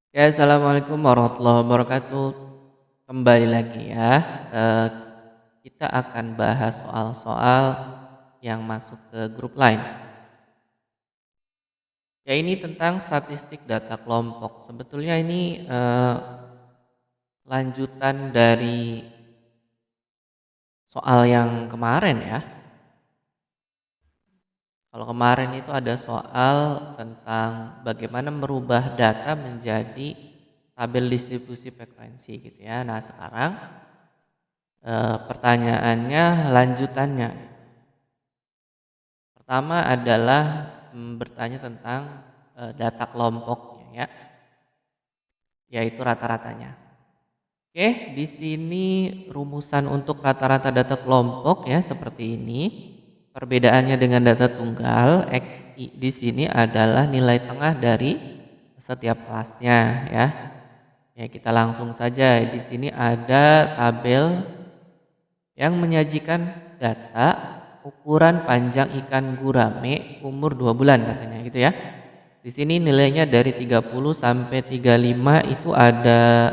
Ya, assalamualaikum warahmatullahi wabarakatuh. Kembali lagi ya, eee, kita akan bahas soal-soal yang masuk ke grup lain. Ya, ini tentang statistik data kelompok. Sebetulnya ini lanjutan dari soal yang kemarin ya. Kalau kemarin itu ada soal tentang bagaimana merubah data menjadi tabel distribusi frekuensi gitu ya. Nah, sekarang pertanyaannya lanjutannya. Pertama adalah bertanya tentang data kelompoknya ya, yaitu rata-ratanya. Oke, di sini rumusan untuk rata-rata data kelompok ya seperti ini. Perbedaannya dengan data tunggal, XI di sini adalah nilai tengah dari setiap kelasnya ya. Ya, kita langsung saja. Di sini ada tabel yang menyajikan data ukuran panjang ikan gurame umur 2 bulan katanya gitu ya. Di sini nilainya dari 30 sampai 35 itu ada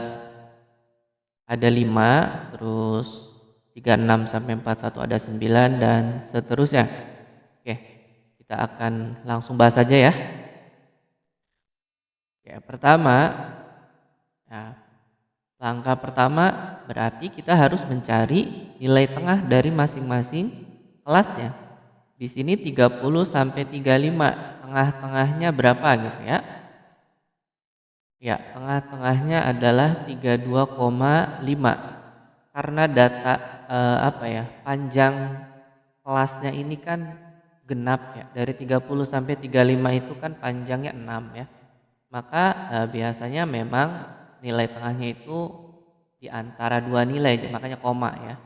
5, terus 36 sampai 41 ada 9 dan seterusnya. Oke, kita akan langsung bahas saja ya. Ya, pertama, ya, langkah pertama berarti kita harus mencari nilai tengah dari masing-masing kelasnya. Di sini 30 sampai 35, tengah-tengahnya berapa gitu ya? Ya, tengah-tengahnya adalah 32,5. Karena data panjang kelasnya ini kan genap ya. Dari 30 sampai 35 itu kan panjangnya 6 ya. Maka biasanya memang nilai tengahnya itu di antara dua nilai, makanya koma ya.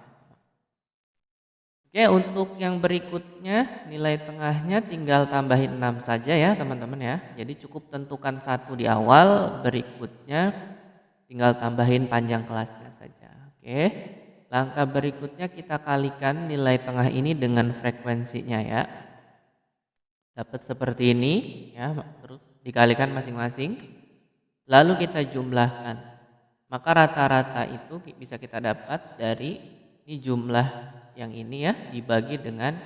Oke, untuk yang berikutnya nilai tengahnya tinggal tambahin 6 saja ya teman-teman ya. Jadi cukup tentukan satu di awal, berikutnya tinggal tambahin panjang kelasnya saja. Oke, langkah berikutnya kita kalikan nilai tengah ini dengan frekuensinya ya. Dapat seperti ini ya, terus dikalikan masing-masing. Lalu kita jumlahkan. Maka rata-rata itu bisa kita dapat dari ini jumlah yang ini ya dibagi dengan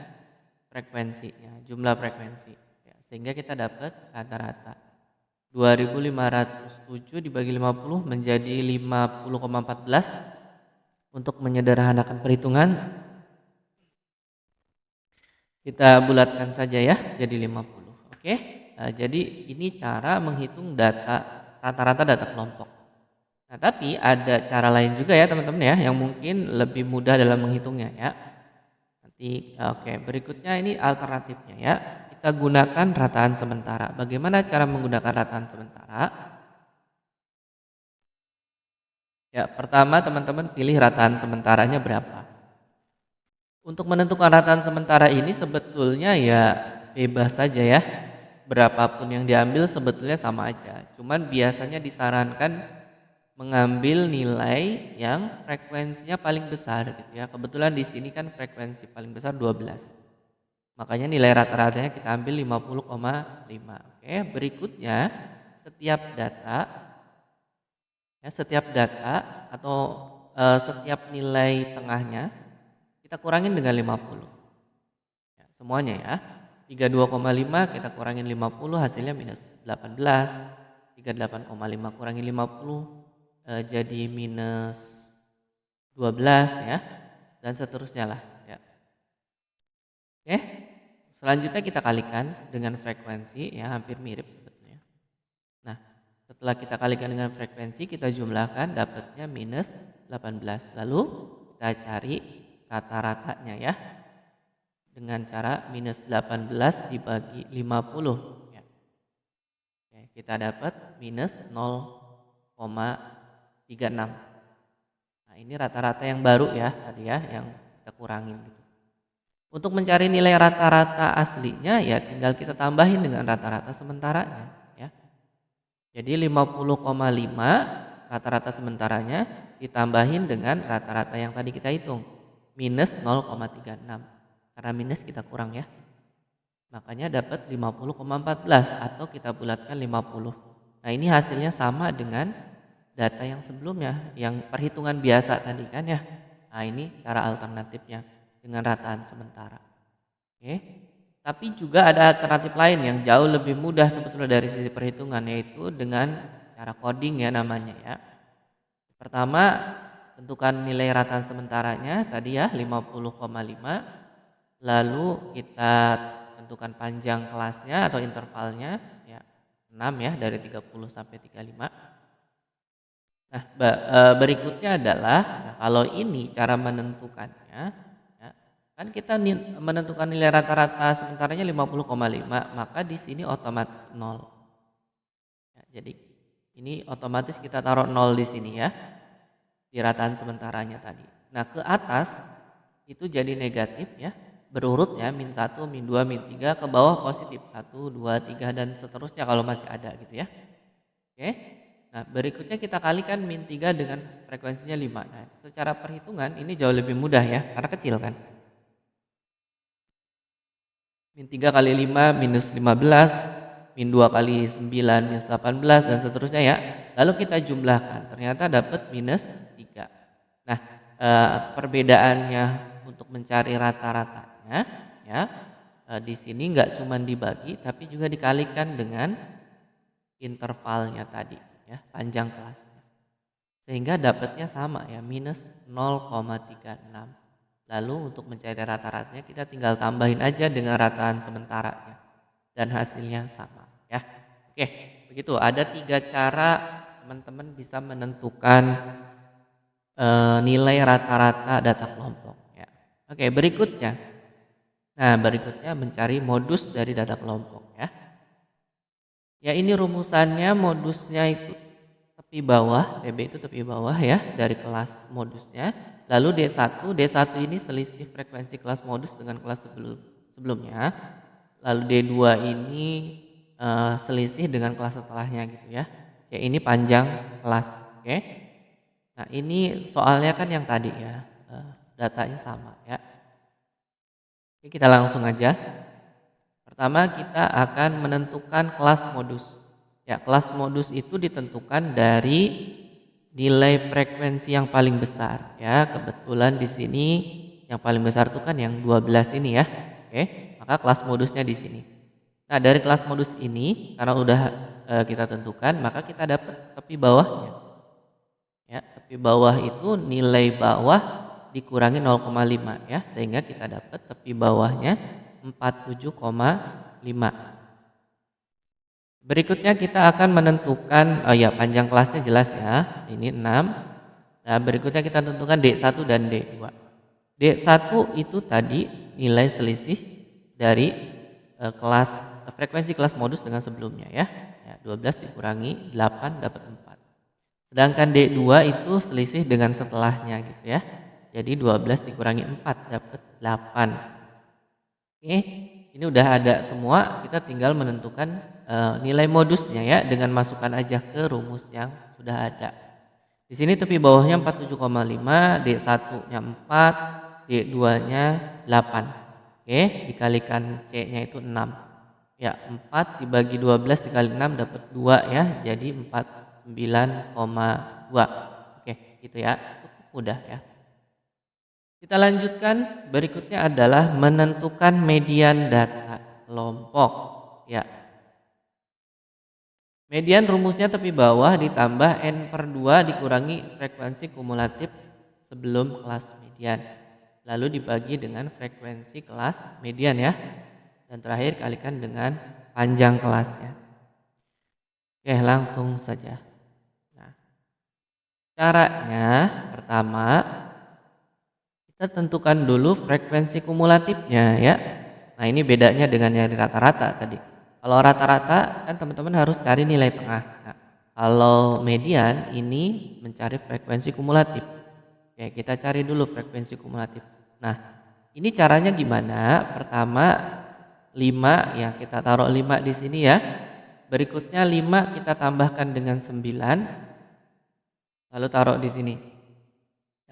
frekuensinya, jumlah frekuensi. Ya, sehingga kita dapat rata-rata 2507 dibagi 50 menjadi 50,14. Untuk menyederhanakan perhitungan kita bulatkan saja ya jadi 50. Oke. Jadi ini cara menghitung data rata-rata data kelompok. Nah, tapi ada cara lain juga ya teman-teman ya yang mungkin lebih mudah dalam menghitungnya ya. Nanti oke, berikutnya ini alternatifnya ya. Kita gunakan rataan sementara. Bagaimana cara menggunakan rataan sementara? Ya, pertama teman-teman pilih rataan sementaranya berapa. Untuk menentukan rataan sementara ini sebetulnya ya bebas saja ya. Berapapun yang diambil sebetulnya sama aja. Cuman biasanya disarankan mengambil nilai yang frekuensinya paling besar gitu ya. Kebetulan di sini kan frekuensi paling besar 12. Makanya nilai rata-ratanya kita ambil 50,5. Oke, berikutnya setiap data setiap data atau setiap nilai tengahnya kita kurangin dengan 50. Ya, semuanya ya. 32,5 kita kurangin 50 hasilnya minus 18. 38,5 kurangin 50 jadi minus 12 ya. Dan seterusnya lah ya. Oke. Selanjutnya kita kalikan dengan frekuensi ya hampir mirip sebetulnya. Nah, setelah kita kalikan dengan frekuensi kita jumlahkan dapatnya minus 18. Lalu kita cari rata-ratanya ya. Dengan cara minus 18 dibagi 50 ya. Oke, kita dapat minus 0,36. Nah, ini rata-rata yang baru ya tadi ya yang kita kurangin gitu. Untuk mencari nilai rata-rata aslinya ya tinggal kita tambahin dengan rata-rata sementaranya ya. Jadi 50,5 rata-rata sementaranya ditambahin dengan rata-rata yang tadi kita hitung minus 0,36. Karena minus kita kurang ya. Makanya dapat 50,14 atau kita bulatkan 50. Nah, ini hasilnya sama dengan data yang sebelumnya, yang perhitungan biasa tadi kan ya. Nah, ini cara alternatifnya dengan rataan sementara. Oke. Tapi juga ada alternatif lain yang jauh lebih mudah sebetulnya dari sisi perhitungan, yaitu dengan cara coding ya namanya ya. Pertama, tentukan nilai rataan sementaranya tadi ya 50,5. Lalu kita tentukan panjang kelasnya atau intervalnya ya 6 ya dari 30 sampai 35. Nah, berikutnya adalah nah, kalau ini cara menentukannya ya, kan kita menentukan nilai rata-rata sementaranya 50,5, maka di sini otomatis 0. Ya, jadi ini otomatis kita taruh 0 di sini ya, di rataan sementaranya tadi. Nah, ke atas itu jadi negatif ya, berurut ya, min 1, min 2, min 3, ke bawah positif 1, 2, 3 dan seterusnya kalau masih ada gitu ya. Oke. Nah, berikutnya kita kalikan min 3 dengan frekuensinya 5. Nah, secara perhitungan ini jauh lebih mudah ya, karena kecil kan. Min 3 kali 5 minus 15, min 2 kali 9 minus 18 dan seterusnya ya. Lalu kita jumlahkan, ternyata dapat minus 3. Nah, perbedaannya untuk mencari rata-ratanya ya, di sini nggak cuma dibagi tapi juga dikalikan dengan intervalnya tadi ya, panjang kelasnya. Sehingga dapatnya sama ya, minus 0,36. Lalu untuk mencari rata-ratanya kita tinggal tambahin aja dengan rataan sementaranya dan hasilnya sama ya. Oke, begitu. Ada 3 cara teman-teman bisa menentukan nilai rata-rata data kelompok ya. Oke, berikutnya. Nah, berikutnya mencari modus dari data kelompok ya. Ya, ini rumusannya, modusnya itu tepi bawah, DB itu tepi bawah ya dari kelas modusnya. Lalu D1 ini selisih frekuensi kelas modus dengan kelas sebelumnya. Lalu D2 ini selisih dengan kelas setelahnya gitu ya. Ya, ini panjang kelas. Oke. Nah, ini soalnya kan yang tadi ya, datanya sama ya. Oke, kita langsung aja. Pertama kita akan menentukan kelas modus. Ya, kelas modus itu ditentukan dari nilai frekuensi yang paling besar ya. Kebetulan di sini yang paling besar itu kan yang 12 ini ya. Oke, maka kelas modusnya di sini. Nah, dari kelas modus ini karena udah kita tentukan, maka kita dapat tepi bawahnya. Ya, tepi bawah itu nilai bawah dikurangi 0,5 ya, sehingga kita dapat tepi bawahnya 47,5. Berikutnya kita akan menentukan ya panjang kelasnya jelas ya, ini 6. Nah, berikutnya kita tentukan D1 dan D2. D1 itu tadi nilai selisih dari kelas frekuensi kelas modus dengan sebelumnya ya. Ya, 12 dikurangi 8 dapat 4. Sedangkan D2 itu selisih dengan setelahnya gitu ya. Jadi 12 dikurangi 4 dapat 8. Oke, ini udah ada semua, kita tinggal menentukan nilai modusnya ya dengan masukkan aja ke rumus yang sudah ada. Di sini tepi bawahnya 47,5, D1-nya 4, D2-nya 8. Oke, dikalikan C-nya itu 6. Ya, 4 dibagi 12 dikali 6 dapat 2 ya, jadi 49,2. Oke, gitu ya. Cukup mudah ya. Kita lanjutkan, berikutnya adalah menentukan median data kelompok. Ya. Median rumusnya tepi bawah ditambah N/2 dikurangi frekuensi kumulatif sebelum kelas median. Lalu dibagi dengan frekuensi kelas median ya. Dan terakhir kalikan dengan panjang kelasnya. Oke, langsung saja. Nah, caranya pertama kita tentukan dulu frekuensi kumulatifnya ya. Nah, ini bedanya dengan nyari rata-rata tadi. Kalau rata-rata kan teman-teman harus cari nilai tengah. Nah, kalau median ini mencari frekuensi kumulatif. Oke, kita cari dulu frekuensi kumulatif. Nah, ini caranya gimana? Pertama 5 ya, kita taruh 5 di sini ya. Berikutnya 5 kita tambahkan dengan 9. Lalu taruh di sini.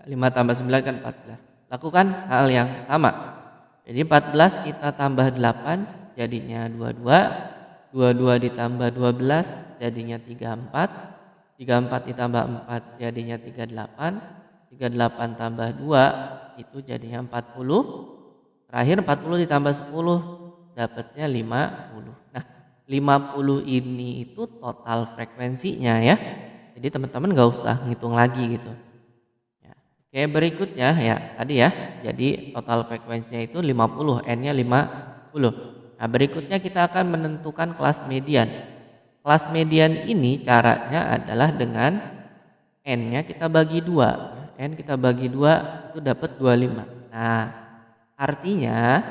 5 tambah 9 kan 14. Lakukan hal yang sama. Jadi 14 kita tambah 8 jadinya 22. 22 ditambah 12 jadinya 34, 34 ditambah 4 jadinya 38, 38 tambah 2 itu jadinya 40, terakhir 40 ditambah 10 dapatnya 50. Nah, 50 ini itu total frekuensinya ya. Jadi teman-teman nggak usah ngitung lagi gitu. Ya. Oke, berikutnya ya tadi ya. Jadi total frekuensinya itu 50, N-nya 50. Nah, berikutnya kita akan menentukan kelas median. Kelas median ini caranya adalah dengan N-nya kita bagi 2. N kita bagi 2 itu dapat 25. Nah, artinya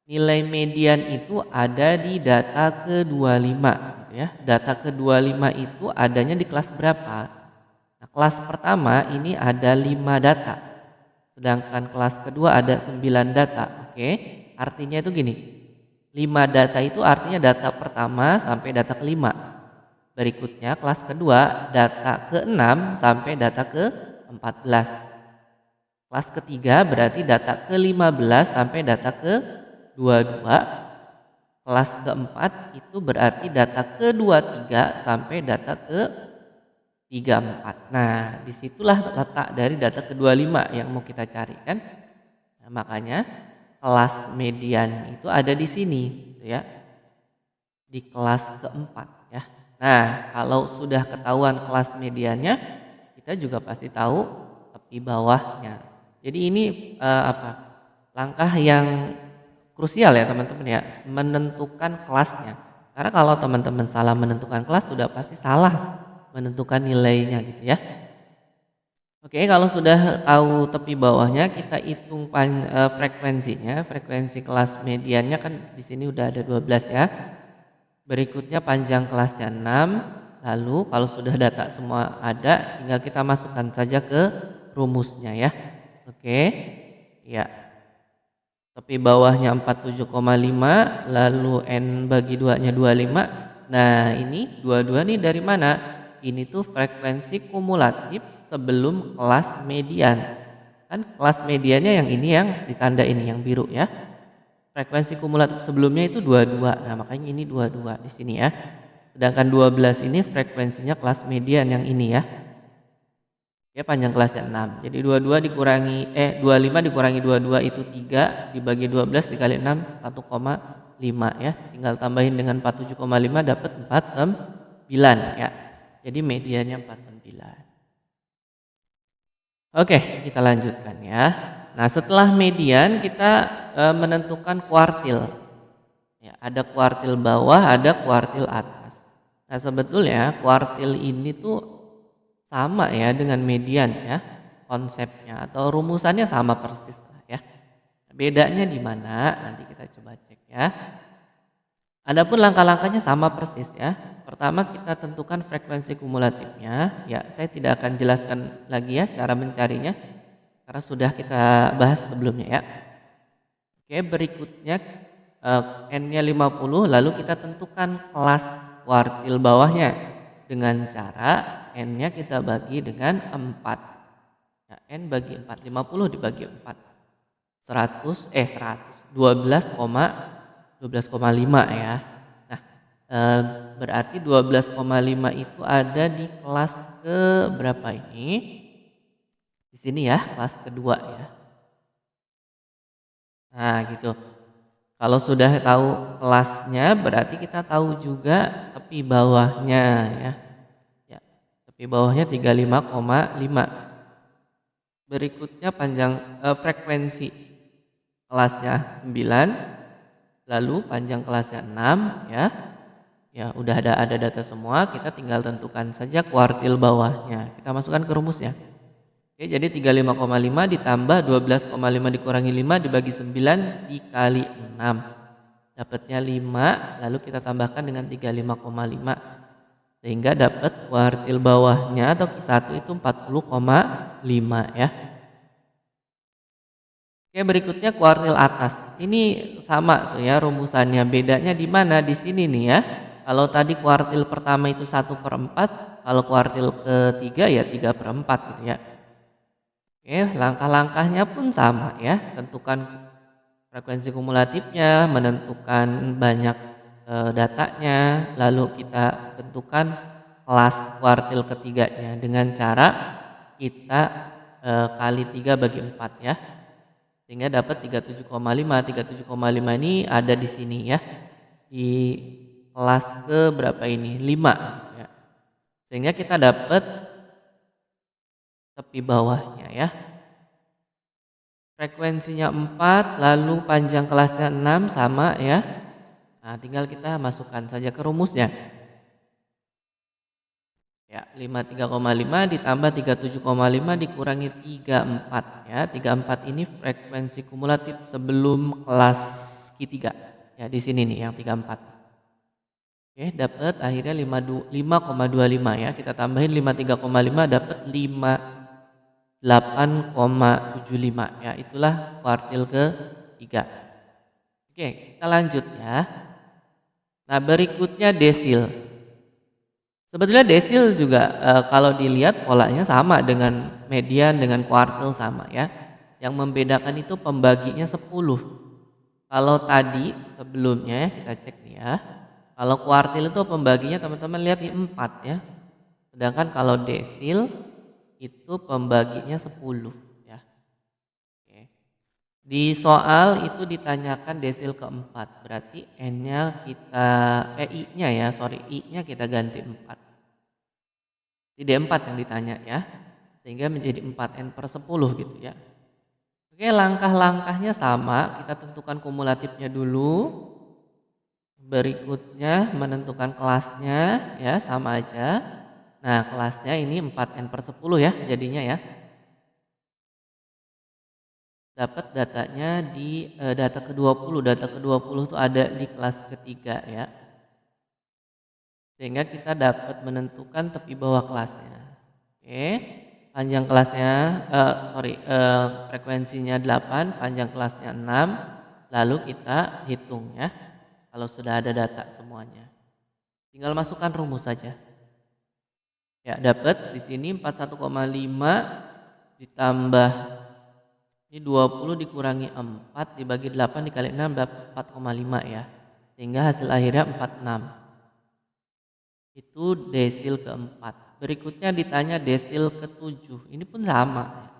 nilai median itu ada di data ke-25 gitu ya. Data ke-25 itu adanya di kelas berapa? Nah, kelas pertama ini ada 5 data. Sedangkan kelas kedua ada 9 data. Oke. Artinya itu gini. 5 data itu artinya data pertama sampai data kelima. Berikutnya kelas kedua data ke-6 sampai data ke-14. Kelas ketiga berarti data ke-15 sampai data ke-22. Kelas keempat itu berarti data ke-23 sampai data ke-34. Nah, disitulah letak dari data ke-25 yang mau kita cari kan. Nah, makanya kelas median itu ada di sini gitu ya. Di kelas keempat ya. Nah, kalau sudah ketahuan kelas mediannya, kita juga pasti tahu tepi bawahnya. Jadi ini langkah yang krusial ya teman-teman ya, menentukan kelasnya. Karena kalau teman-teman salah menentukan kelas sudah pasti salah menentukan nilainya gitu ya. Oke, kalau sudah tahu tepi bawahnya, kita hitung frekuensinya. Frekuensi kelas mediannya kan di sini udah ada 12 ya. Berikutnya panjang kelasnya 6. Lalu kalau sudah data semua ada, tinggal kita masukkan saja ke rumusnya ya. Oke. Ya. Tepi bawahnya 47,5, lalu N bagi 2-nya 25. Nah, ini 22 nih dari mana? Ini tuh frekuensi kumulatif sebelum kelas median. Kan kelas mediannya yang ini yang ditanda ini yang biru ya. Frekuensi kumulatif sebelumnya itu 22. Nah, makanya ini 22 di sini ya. Sedangkan 12 ini frekuensinya kelas median yang ini ya. Ya, panjang kelasnya 6. Jadi 25 dikurangi 22 itu 3, dibagi 12 dikali 6 1,5 ya. Tinggal tambahin dengan 47,5 dapat 49 ya. Jadi mediannya 49. Oke, kita lanjutkan ya. Nah, setelah median kita menentukan kuartil. Ya, ada kuartil bawah, ada kuartil atas. Nah, sebetulnya kuartil ini tuh sama ya dengan median ya, konsepnya atau rumusannya sama persis lah ya. Bedanya di mana? Nanti kita coba cek ya. Adapun langkah-langkahnya sama persis ya. Pertama kita tentukan frekuensi kumulatifnya. Ya, saya tidak akan jelaskan lagi ya cara mencarinya karena sudah kita bahas sebelumnya ya. Oke, berikutnya N-nya 50, lalu kita tentukan kelas kuartil bawahnya dengan cara N-nya kita bagi dengan 4. Nah, N bagi 4, 50 dibagi 4. 12,5 ya. Nah, berarti 12,5 itu ada di kelas ke berapa ini? Di sini ya, kelas kedua ya. Nah, gitu. Kalau sudah tahu kelasnya berarti kita tahu juga tepi bawahnya ya. Ya, tepi bawahnya 35,5. Berikutnya panjang frekuensi kelasnya 9, lalu panjang kelasnya 6 ya. Ya, udah ada data semua, kita tinggal tentukan saja kuartil bawahnya. Kita masukkan ke rumusnya. Oke, jadi 35,5 ditambah 12,5 dikurangi 5 dibagi 9 dikali 6. Dapatnya 5, lalu kita tambahkan dengan 35,5. Sehingga dapat kuartil bawahnya atau Q1 itu 40,5 ya. Oke, berikutnya kuartil atas. Ini sama tuh ya rumusannya. Bedanya di mana? Di sini nih ya. Kalau tadi kuartil pertama itu 1/4, kalau kuartil ketiga ya 3/4 gitu ya. Oke, langkah-langkahnya pun sama ya. Tentukan frekuensi kumulatifnya, menentukan banyak datanya, lalu kita tentukan kelas kuartil ketiganya dengan cara kita kali 3 bagi 4 ya. Sehingga dapat 37,5. 37,5 ini ada di sini ya. Di kelas ke berapa ini? 5 ya. Sehingga kita dapat tepi bawahnya ya. Frekuensinya 4, lalu panjang kelasnya 6 sama ya. Nah, tinggal kita masukkan saja ke rumusnya. Ya, 53,5 ditambah 37,5 dikurangi 34 ya. 34 ini frekuensi kumulatif sebelum kelas Q3. Ya, di sini nih yang 34. Oke, dapat akhirnya 5,25 ya. Kita tambahin 53,5 dapat 58,75 ya. Itulah kuartil ke-3. Oke, kita lanjut ya. Nah, berikutnya desil. Sebetulnya desil juga kalau dilihat polanya sama dengan median, dengan kuartil sama ya. Yang membedakan itu pembaginya 10. Kalau tadi sebelumnya kita cek nih ya. Kalau kuartil itu pembaginya teman-teman lihat di 4 ya. Sedangkan kalau desil itu pembaginya 10 ya. Oke. Di soal itu ditanyakan desil keempat, berarti N-nya kita I-nya ya, I-nya kita ganti 4. Tidak 4 yang ditanya ya, sehingga menjadi 4N/10 gitu ya. Oke, langkah-langkahnya sama, kita tentukan kumulatifnya dulu. Berikutnya menentukan kelasnya ya, sama aja. Nah, kelasnya ini 4N/10 ya jadinya ya. Dapat datanya di data ke-20. Data ke-20 itu ada di kelas ketiga ya. Sehingga kita dapat menentukan tepi bawah kelasnya. Oke, panjang kelasnya frekuensinya 8, panjang kelasnya 6. Lalu kita hitung ya. Kalau sudah ada data semuanya. Tinggal masukkan rumus saja. Ya, dapat di sini 41,5 ditambah ini 20 dikurangi 4 dibagi 8 dikali 6 dapat 4,5 ya. Sehingga hasil akhirnya 46. Itu desil keempat. Berikutnya ditanya desil ke-7. Ini pun sama.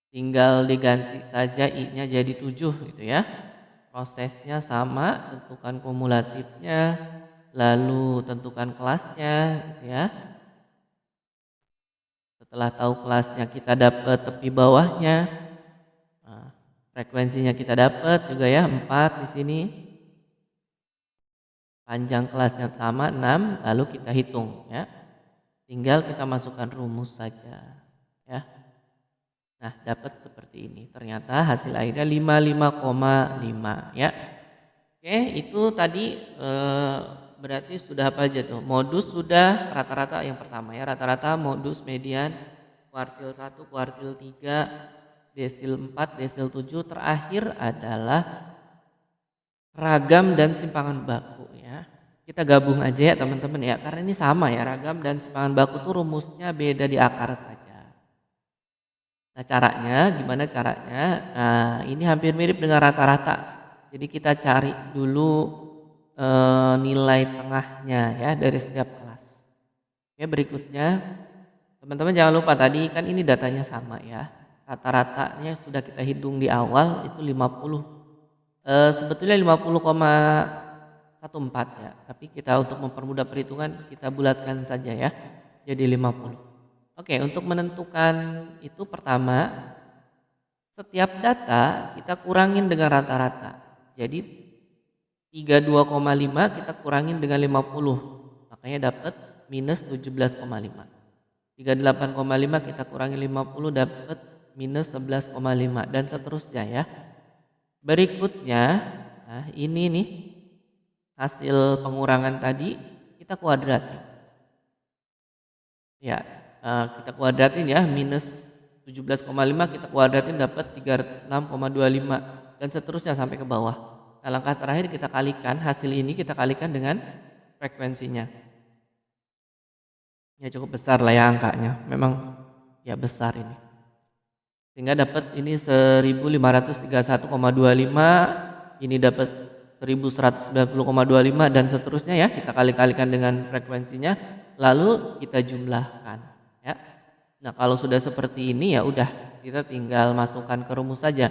Tinggal diganti saja I-nya jadi 7 gitu ya. Prosesnya sama, tentukan kumulatifnya, lalu tentukan kelasnya gitu ya. Setelah tahu kelasnya kita dapat tepi bawahnya. Nah, frekuensinya kita dapat juga ya 4 di sini. Panjang kelasnya sama 6, lalu kita hitung ya. Tinggal kita masukkan rumus saja ya. Nah, dapat seperti ini. Ternyata hasil akhirnya 55,5 ya. Oke, itu tadi berarti sudah apa aja tuh? Modus sudah rata-rata yang pertama ya. Rata-rata modus median kuartil 1, kuartil 3, desil 4, desil 7. Terakhir adalah ragam dan simpangan baku ya. Kita gabung aja ya teman-teman ya, karena ini sama ya, ragam dan simpangan baku tuh rumusnya beda di akar saja. Nah, caranya gimana caranya? Nah, ini hampir mirip dengan rata-rata. Jadi kita cari dulu nilai tengahnya ya dari setiap kelas. Oke, berikutnya teman-teman jangan lupa tadi kan ini datanya sama ya. Rata-ratanya sudah kita hitung di awal itu 50. Sebetulnya 50,14 ya, tapi kita untuk mempermudah perhitungan kita bulatkan saja ya, jadi 50. Oke, untuk menentukan itu pertama setiap data kita kurangin dengan rata-rata. Jadi 32,5 kita kurangin dengan 50, makanya dapat minus 17,5. 38,5 kita kurangi 50 dapat minus 11,5 dan seterusnya ya. Berikutnya, nah ini nih hasil pengurangan tadi kita kuadratin. Ya, kita kuadratin ya, minus 17,5 kita kuadratin dapat 306,25 dan seterusnya sampai ke bawah. Nah, langkah terakhir kita kalikan, hasil ini kita kalikan dengan frekuensinya. Ya cukup besar lah ya angkanya, memang ya besar ini. Sehingga dapat ini 1531,25, ini dapat 1190,25 dan seterusnya ya, kita kali-kalikan dengan frekuensinya lalu kita jumlahkan ya. Nah, kalau sudah seperti ini ya udah kita tinggal masukkan ke rumus saja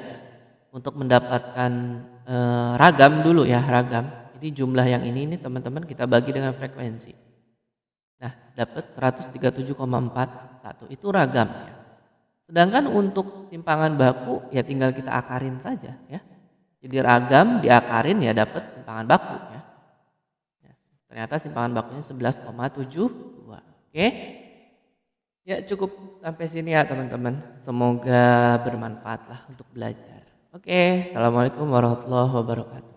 untuk mendapatkan ragam dulu ya, ragam. Jadi jumlah yang ini teman-teman kita bagi dengan frekuensi. Nah, dapat 137,41 itu ragam ya. Sedangkan untuk simpangan baku ya tinggal kita akarin saja ya. Jadi ragam diakarin ya dapat simpangan baku ya. Ternyata simpangan bakunya 11,72. Oke. Ya cukup sampai sini ya teman-teman. Semoga bermanfaat lah untuk belajar. Oke, assalamualaikum warahmatullahi wabarakatuh.